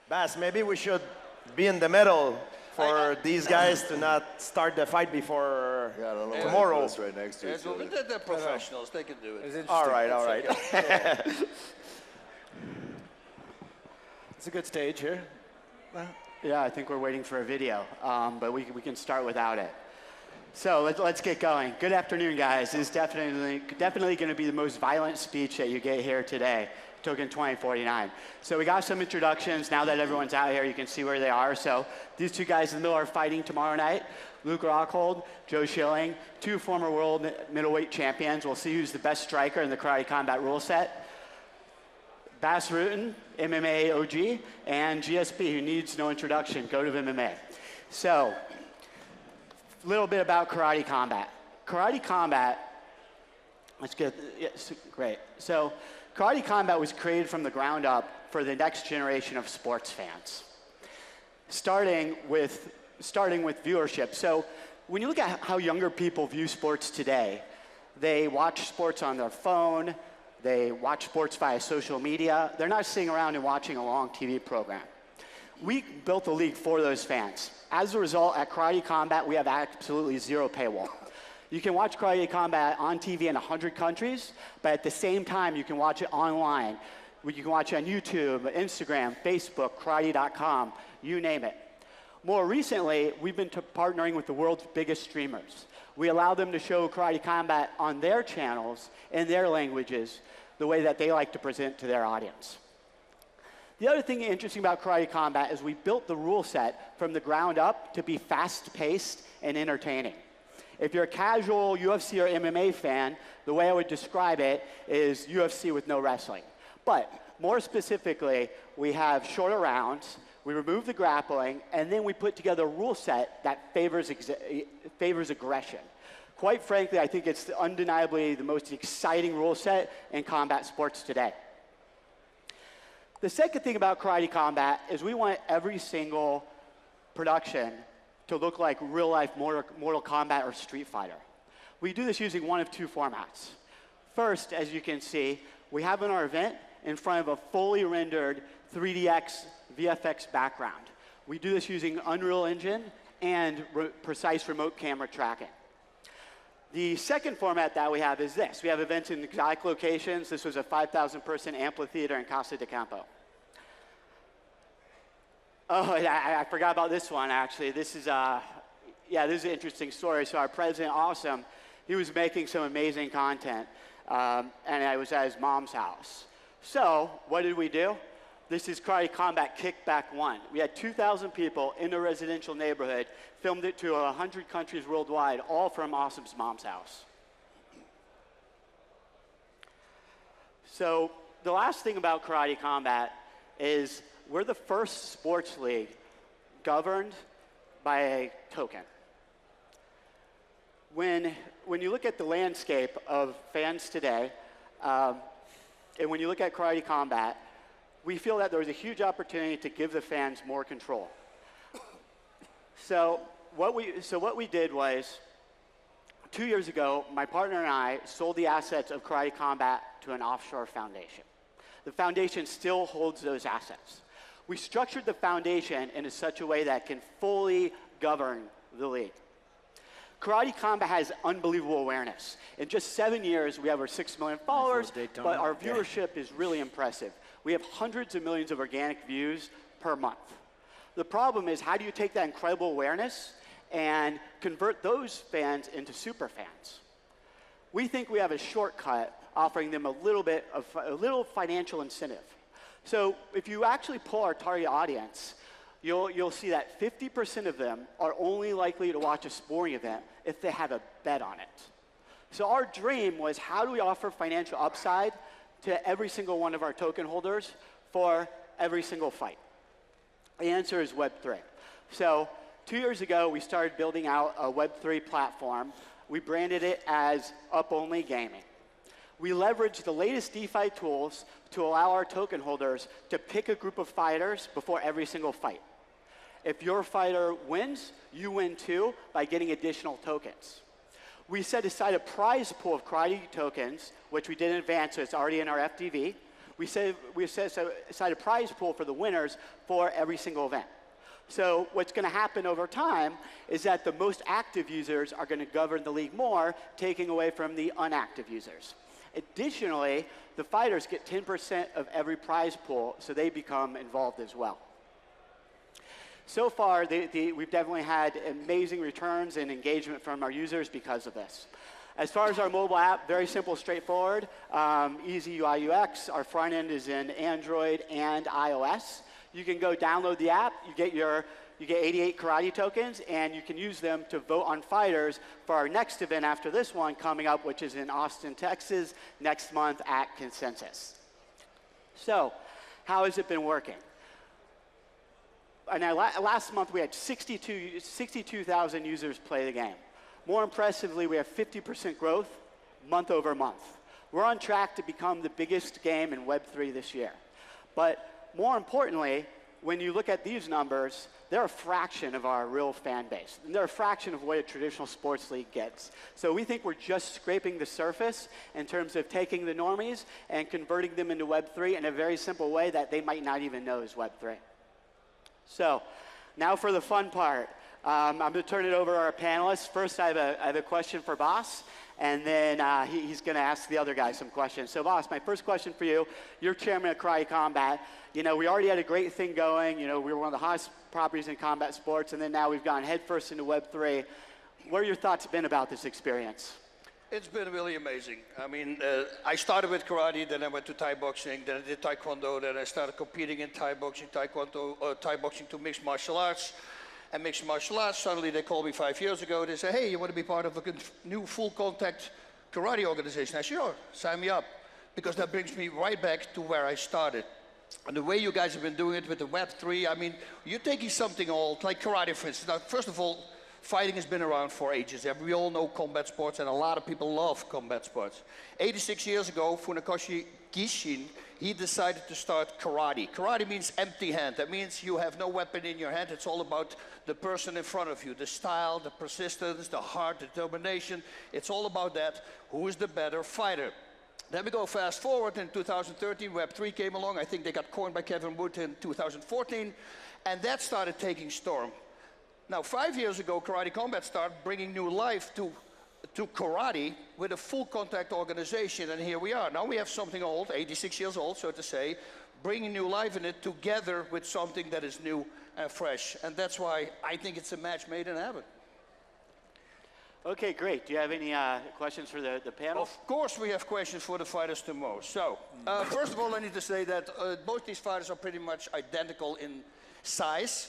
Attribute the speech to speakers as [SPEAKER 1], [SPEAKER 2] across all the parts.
[SPEAKER 1] Bass, maybe we should be in the middle for these guys to not start the fight before
[SPEAKER 2] Yeah, I don't know
[SPEAKER 1] tomorrow.
[SPEAKER 2] why right next to each other.
[SPEAKER 3] They're professionals. They can do it.
[SPEAKER 1] All right, all right.
[SPEAKER 4] It's a good stage here.
[SPEAKER 5] Yeah, I think we're waiting for a video, but we can start without it. So let's get going. Good afternoon, guys. This is definitely going to be the most violent speech that you get here today, Token 2049. So we got some introductions. Now that everyone's out here, you can see where they are. So these two guys in the middle are fighting tomorrow night. Luke Rockhold, Joe Schilling, two former world middleweight champions. We'll see who's the best striker in the Karate Combat rule set. Bas Rutten, MMA OG, and GSP, who needs no introduction, go to MMA. So, a little bit about Karate Combat. Karate Combat, let's get, yes, great. So, Karate Combat was created from the ground up for the next generation of sports fans, starting with viewership. So, when you look at how younger people view sports today, they watch sports on their phone, they watch sports via social media. They're not sitting around and watching a long TV program. We built the league for those fans. As a result, at Karate Combat, we have absolutely zero paywall. You can watch Karate Combat on TV in 100 countries, but at the same time, you can watch it online. You can watch it on YouTube, Instagram, Facebook, karate.com, you name it. More recently, we've been partnering with the world's biggest streamers. We allow them to show Karate Combat on their channels in their languages, the way that they like to present to their audience. The other thing interesting about Karate Combat is we built the rule set from the ground up to be fast-paced and entertaining. If you're a casual UFC or MMA fan, the way I would describe it is UFC with no wrestling. But more specifically, we have shorter rounds, we remove the grappling, and then we put together a rule set that favors aggression. Quite frankly, I think it's undeniably the most exciting rule set in combat sports today. The second thing about Karate Combat is we want every single production to look like real-life Mortal Kombat or Street Fighter. We do this using one of two formats. First, as you can see, we have in our event in front of a fully rendered 3DX VFX background. We do this using Unreal Engine and precise remote camera tracking. The second format that we have is this. We have events in exotic locations. This was a 5,000-person amphitheater in Casa de Campo. Oh, I forgot about this one, actually. This is an interesting story. So our president, Awesome, he was making some amazing content, and I was at his mom's house. So what did we do? This is Karate Combat Kickback 1. We had 2,000 people in a residential neighborhood, filmed it to 100 countries worldwide, all from Awesome's mom's house. So the last thing about Karate Combat is we're the first sports league governed by a token. When you look at the landscape of fans today, and when you look at Karate Combat, we feel that there was a huge opportunity to give the fans more control. So what we did was, 2 years ago, my partner and I sold the assets of Karate Combat to an offshore foundation. The foundation still holds those assets. We structured the foundation in such a way that can fully govern the league. Karate Combat has unbelievable awareness. In just 7 years, we have over 6 million followers, but our viewership is really impressive. We have hundreds of millions of organic views per month. The problem is, how do you take that incredible awareness and convert those fans into super fans? We think we have a shortcut offering them a little financial incentive. So if you actually pull our target audience, you'll see that 50% of them are only likely to watch a sporting event if they have a bet on it. So our dream was, how do we offer financial upside to every single one of our token holders for every single fight? The answer is Web3. So 2 years ago, we started building out a Web3 platform. We branded it as Up Only Gaming. We leveraged the latest DeFi tools to allow our token holders to pick a group of fighters before every single fight. If your fighter wins, you win too by getting additional tokens. We set aside a prize pool of karate tokens, which we did in advance, so it's already in our FDV. we set aside a prize pool for the winners for every single event. So what's going to happen over time is that the most active users are going to govern the league more, taking away from the inactive users. Additionally, the fighters get 10% of every prize pool, so they become involved as well. So far, we've definitely had amazing returns and engagement from our users because of this. As far as our mobile app, very simple, straightforward, easy UI UX. Our front end is in Android and iOS. You can go download the app, you get 88 karate tokens, and you can use them to vote on fighters for our next event after this one coming up, which is in Austin, Texas, next month at Consensus. So, how has it been working? And last month we had 62,000 users play the game. More impressively, we have 50% growth month over month. We're on track to become the biggest game in Web3 this year. But more importantly, when you look at these numbers, they're a fraction of our real fan base. And they're a fraction of what a traditional sports league gets. So we think we're just scraping the surface in terms of taking the normies and converting them into Web3 in a very simple way that they might not even know is Web3. So now for the fun part. I'm going to turn it over to our panelists. First, I have a question for Boss, and then he's going to ask the other guys some questions. So, Boss, my first question for you. You're chairman of Karate Combat. You know, we already had a great thing going. You know, we were one of the hottest properties in combat sports, and then now we've gone headfirst into Web3. What are your thoughts been about this experience?
[SPEAKER 3] It's been really amazing. I mean, I started with karate, then I went to Thai boxing, then I did taekwondo, then I started competing in Thai boxing, taekwondo, Thai boxing to mixed martial arts. And mixed martial arts, suddenly they called me 5 years ago. They said, hey, you want to be part of a new full contact karate organization? I said, sure, sign me up. Because that brings me right back to where I started. And the way you guys have been doing it with the Web3, I mean, you're taking something old, like karate, for instance. Now, first of all, fighting has been around for ages. We all know combat sports, and a lot of people love combat sports. 86 years ago, Funakoshi Gishin, he decided to start karate. Karate means empty hand. That means you have no weapon in your hand. It's all about the person in front of you, the style, the persistence, the heart, the determination. It's all about that. Who is the better fighter? Then we go fast forward. In 2013, Web3 came along. I think they got coined by Kevin Wood in 2014. And that started taking storm. Now, 5 years ago, Karate Combat started bringing new life to karate with a full contact organization, and here we are. Now we have something old, 86 years old, so to say, bringing new life in it together with something that is new and fresh. And that's why I think it's a match made in heaven.
[SPEAKER 5] Okay, great. Do you have any questions for the panel?
[SPEAKER 3] Of course we have questions for the fighters tomorrow. So, first of all, I need to say that both these fighters are pretty much identical in size,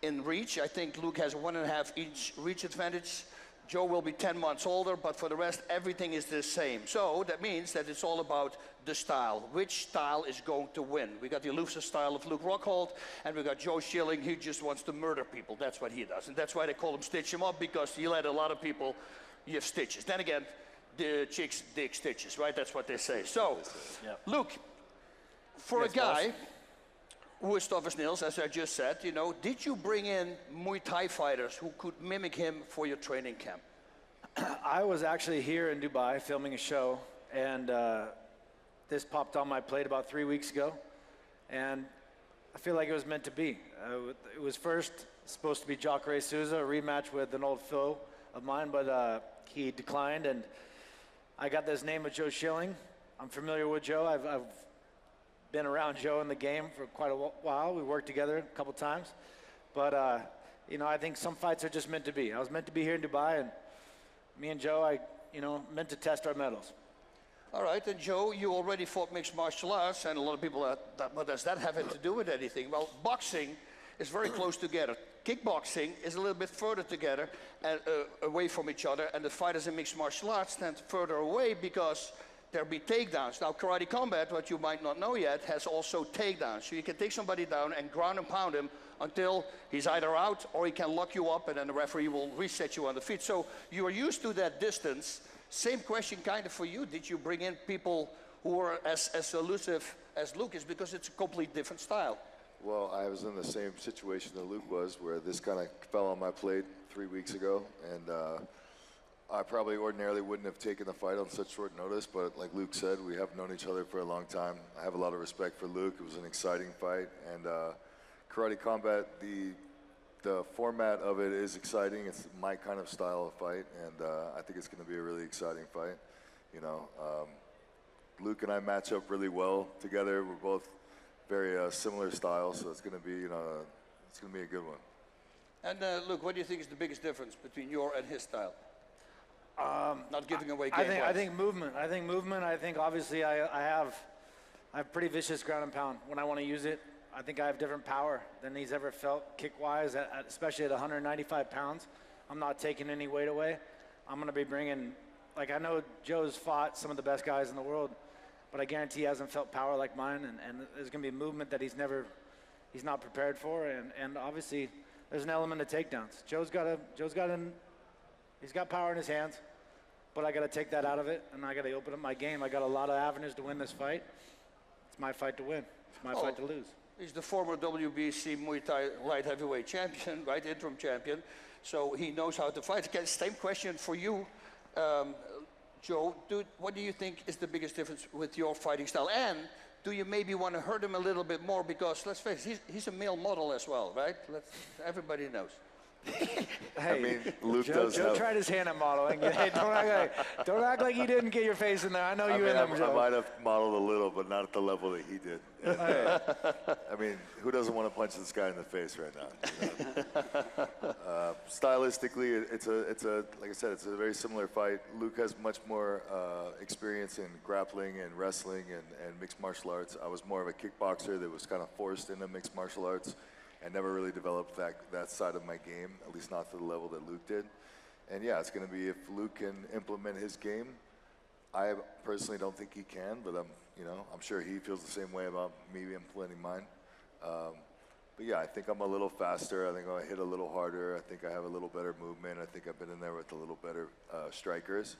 [SPEAKER 3] in reach. I think Luke has 1.5 inch reach advantage. Joe will be 10 months older, but for the rest, everything is the same. So that means that it's all about the style. Which style is going to win? We got the elusive style of Luke Rockhold, and we got Joe Schilling. He just wants to murder people. That's what he does. And that's why they call him Stitch Him Up, because he let a lot of people, you have stitches. Then again, the chicks dig stitches, right? That's what they say. So, Luke, for a guy who is tough as nails, as I just said, you know, did you bring in Muay Thai fighters who could mimic him for your training camp?
[SPEAKER 4] I was actually here in Dubai filming a show, and this popped on my plate about 3 weeks ago, and I feel like it was meant to be. It was first supposed to be Jacare Souza, a rematch with an old foe of mine, but he declined, and I got this name of Joe Schilling. I'm familiar with Joe. I've been around Joe in the game for quite a while. We worked together a couple times. But, you know, I think some fights are just meant to be. I was meant to be here in Dubai, and me and Joe, meant to test our mettle.
[SPEAKER 3] All right, and Joe, you already fought mixed martial arts, and a lot of people are, what does that have to do with anything? Well, boxing is very close together. Kickboxing is a little bit further together and away from each other, and the fighters in mixed martial arts stand further away because there'll be takedowns. Now, Karate Combat, what you might not know yet, has also takedowns. So you can take somebody down and ground and pound him until he's either out or he can lock you up, and then the referee will reset you on the feet. So you are used to that distance. Same question kind of for you. Did you bring in people who are as elusive as Luke is, because it's a completely different style?
[SPEAKER 2] Well, I was in the same situation that Luke was, where this kind of fell on my plate 3 weeks ago, and I probably ordinarily wouldn't have taken the fight on such short notice, but like Luke said, we have known each other for a long time. I have a lot of respect for Luke. It was an exciting fight, and Karate Combat, the format of it is exciting. It's my kind of style of fight, and I think it's going to be a really exciting fight. You know, Luke and I match up really well together. We're both very similar styles, so it's going to be, you know, it's going to be a good one.
[SPEAKER 3] And Luke, what do you think is the biggest difference between your and his style? Not giving away game
[SPEAKER 4] I think movement. I think obviously I have pretty vicious ground and pound when I want to use it. I think I have different power than he's ever felt kick-wise, especially at 195 pounds. I'm not taking any weight away. I'm going to be bringing, like I know Joe's fought some of the best guys in the world, but I guarantee he hasn't felt power like mine, and there's going to be movement that he's not prepared for, and obviously there's an element of takedowns. He's got power in his hands, but I got to take that out of it, and I got to open up my game. I got a lot of avenues to win this fight. It's my fight to win. It's my fight to lose.
[SPEAKER 3] He's the former WBC Muay Thai light heavyweight champion, right, interim champion. So he knows how to fight. Again, same question for you, Joe. What do you think is the biggest difference with your fighting style? And do you maybe want to hurt him a little bit more? Because let's face it, he's a male model as well, right? Everybody knows.
[SPEAKER 4] Hey,
[SPEAKER 2] I mean, Luke
[SPEAKER 4] Joe tried his hand at modeling. Hey, don't act like you didn't get your face in there. I know you in them, Joe.
[SPEAKER 2] I might have modeled a little, but not at the level that he did. And, I mean, who doesn't want to punch this guy in the face right now? You know? Stylistically, it's like I said, it's a very similar fight. Luke has much more experience in grappling and wrestling and mixed martial arts. I was more of a kickboxer that was kind of forced into mixed martial arts. I never really developed that side of my game, at least not to the level that Luke did. And yeah, it's going to be if Luke can implement his game. I personally don't think he can, but I'm sure he feels the same way about me implementing mine. But yeah, I think I'm a little faster. I think I hit a little harder. I think I have a little better movement. I think I've been in there with a little better strikers.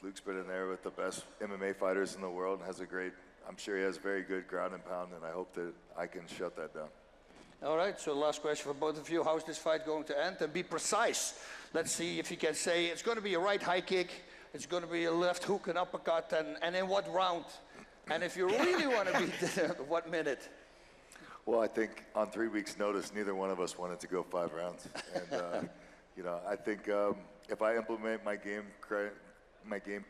[SPEAKER 2] Luke's been in there with the best MMA fighters in the world and I'm sure he has very good ground and pound, and I hope that I can shut that down.
[SPEAKER 3] All right, so last question for both of you. How's this fight going to end? And be precise. Let's see if you can say it's going to be a right high kick, it's going to be a left hook, an uppercut, and in what round? And if you really want to beat what minute?
[SPEAKER 2] Well, I think on 3 weeks' notice, neither one of us wanted to go 5 rounds. And, I think if I implement my game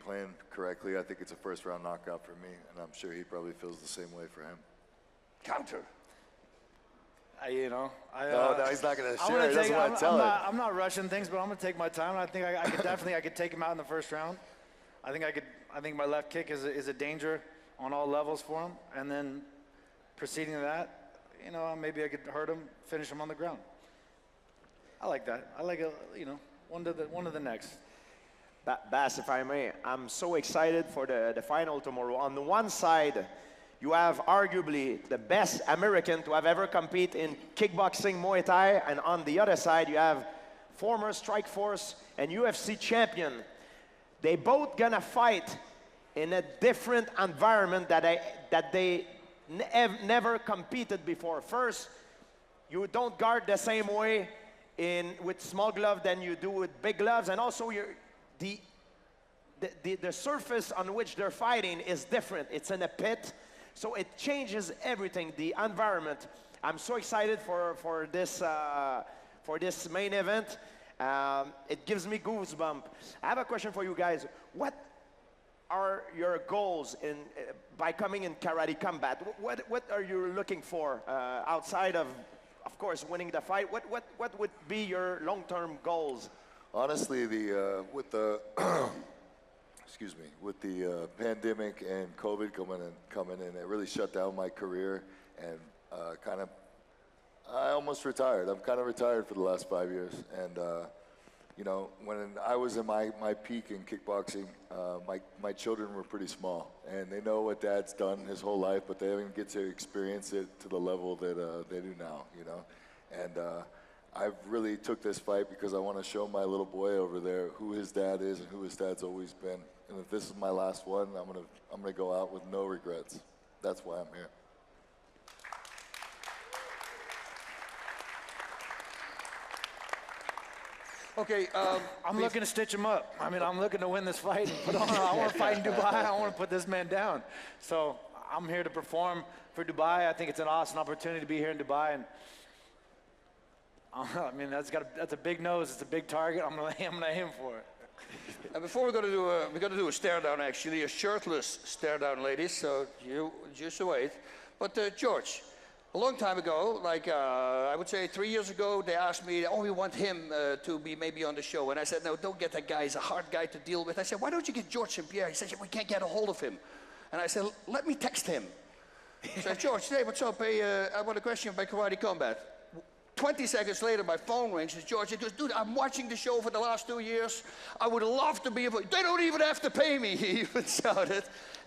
[SPEAKER 2] plan correctly, I think it's a first-round knockout for me, and I'm sure he probably feels the same way for him.
[SPEAKER 3] Counter.
[SPEAKER 2] No, he's not going to share. He doesn't want to tell it.
[SPEAKER 4] I'm not rushing things, but I'm going to take my time. And I think I could definitely take him out in the first round. I think my left kick is a danger on all levels for him. And then proceeding to that, maybe I could hurt him, finish him on the ground. I like that. I like one to the next.
[SPEAKER 1] Bas, if I may, I'm so excited for the final tomorrow. On the one side, you have arguably the best American to have ever compete in kickboxing, Muay Thai, and on the other side, you have former Strikeforce and UFC champion. They both gonna fight in a different environment that they never competed before. First, you don't guard the same way with small glove than you do with big gloves, and also the surface on which they're fighting is different. It's in a pit. So it changes everything, the environment. I'm so excited for this main event. It gives me goosebumps. I have a question for you guys. What are your goals by coming in Karate Combat? What are you looking for outside of course, winning the fight? What would be your long-term goals?
[SPEAKER 2] Honestly, with the with the pandemic and COVID coming in, it really shut down my career, and I almost retired. I'm kind of retired for the last 5 years, and when I was in my peak in kickboxing, my children were pretty small, and they know what Dad's done his whole life, but they haven't get to experience it to the level that they do now, and I really took this fight because I want to show my little boy over there who his dad is and who his dad's always been. And if this is my last one, I'm gonna go out with no regrets. That's why I'm here.
[SPEAKER 3] Okay,
[SPEAKER 4] I'm looking to stitch him up. I mean, I'm looking to win this fight and put on. I want to fight in Dubai. I want to put this man down. So I'm here to perform for Dubai. I think it's an awesome opportunity to be here in Dubai. And I mean, that's a big nose. It's a big target. I'm gonna aim for it.
[SPEAKER 3] and before we're gonna do a stare down, actually, a shirtless stare down, ladies. So you just wait. But George, a long time ago, like I would say 3 years ago, they asked me, oh, we want him to be maybe on the show. And I said, no, don't get that guy. He's a hard guy to deal with. I said, why don't you get George St. Pierre? He said, we can't get a hold of him. And I said, let me text him. I said, George, hey, what's up? Hey, I want a question by Karate Combat. 20 seconds later, my phone rings. It's George. He goes, dude, I'm watching the show for the last 2 years. I would love to be able. They don't even have to pay me, he even shouted.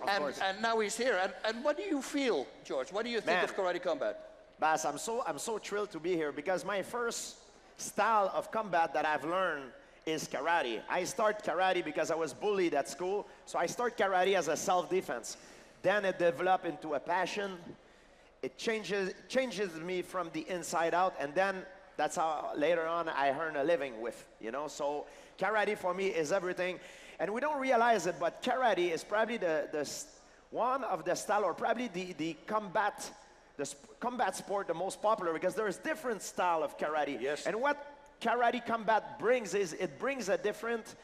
[SPEAKER 3] And now he's here. And what do you feel, George? What do you think of Karate Combat?
[SPEAKER 1] Bas, I'm so thrilled to be here because my first style of combat that I've learned is karate. I start karate because I was bullied at school. So I start karate as a self-defense. Then it developed into a passion. It changes me from the inside out, and then that's how later on I earn a living with, you know. So karate for me is everything, and we don't realize it, but karate is probably one of the style, or probably the combat sport the most popular, because there's different style of karate.
[SPEAKER 3] Yes.
[SPEAKER 1] And what karate combat brings is it brings a different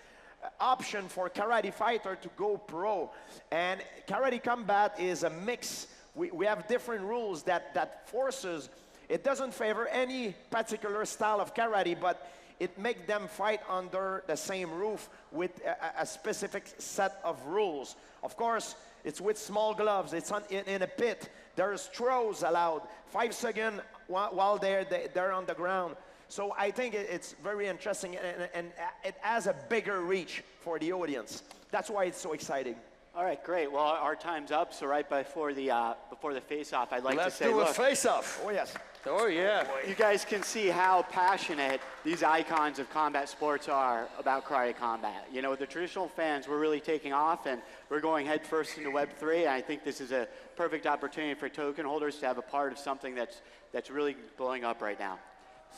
[SPEAKER 1] option for karate fighter to go pro, and karate combat is a mix. We have different rules that forces, it doesn't favor any particular style of karate, but it makes them fight under the same roof with a specific set of rules. Of course, it's with small gloves, it's in a pit, there's throws allowed, 5 seconds while they're on the ground. So I think it's very interesting, and it has a bigger reach for the audience. That's why it's so exciting.
[SPEAKER 5] All right, great. Well, our time's up, so right before the face-off, I'd like to say,
[SPEAKER 3] let's do a face-off.
[SPEAKER 1] Oh, yes.
[SPEAKER 3] Oh, yeah.
[SPEAKER 5] You guys can see how passionate these icons of combat sports are about karate combat. You know, the traditional fans, we're really taking off, and we're going headfirst into Web3, and I think this is a perfect opportunity for token holders to have a part of something that's really blowing up right now.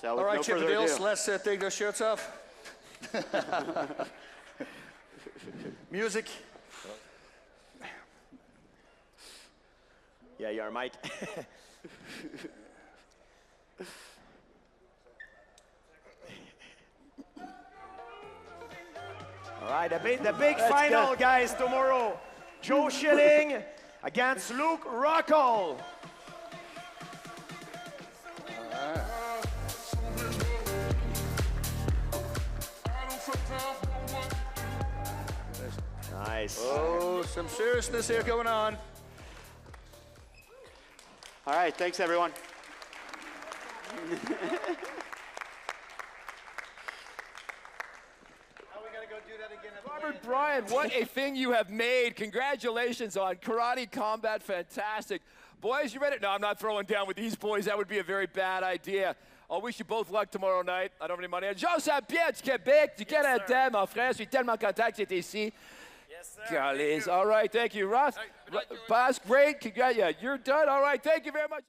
[SPEAKER 5] So with
[SPEAKER 3] All right,
[SPEAKER 5] no
[SPEAKER 3] Chip
[SPEAKER 5] further
[SPEAKER 3] Deals,
[SPEAKER 5] ado.
[SPEAKER 3] let's take those shirts off. Music.
[SPEAKER 1] Yeah, you're Mike. All right, the big final,
[SPEAKER 5] good.
[SPEAKER 1] guys, tomorrow. Joe Schilling against Luke Rockall. Nice.
[SPEAKER 3] Oh, some seriousness here going on.
[SPEAKER 5] All right, thanks, everyone.
[SPEAKER 6] Robert Bryan, what a thing you have made. Congratulations on Karate Combat. Fantastic. Boys, you ready? No, I'm not throwing down with these boys. That would be a very bad idea. I'll wish you both luck tomorrow night. I don't have any money. Jean Saint-Pierre du Québec, tu Canada, mon frère. Je suis tellement content que tu étais ici.
[SPEAKER 7] Yes, sir.
[SPEAKER 6] All right, thank you. Ross, Pass, great. Congrats. Yeah, you're done. All right, thank you very much.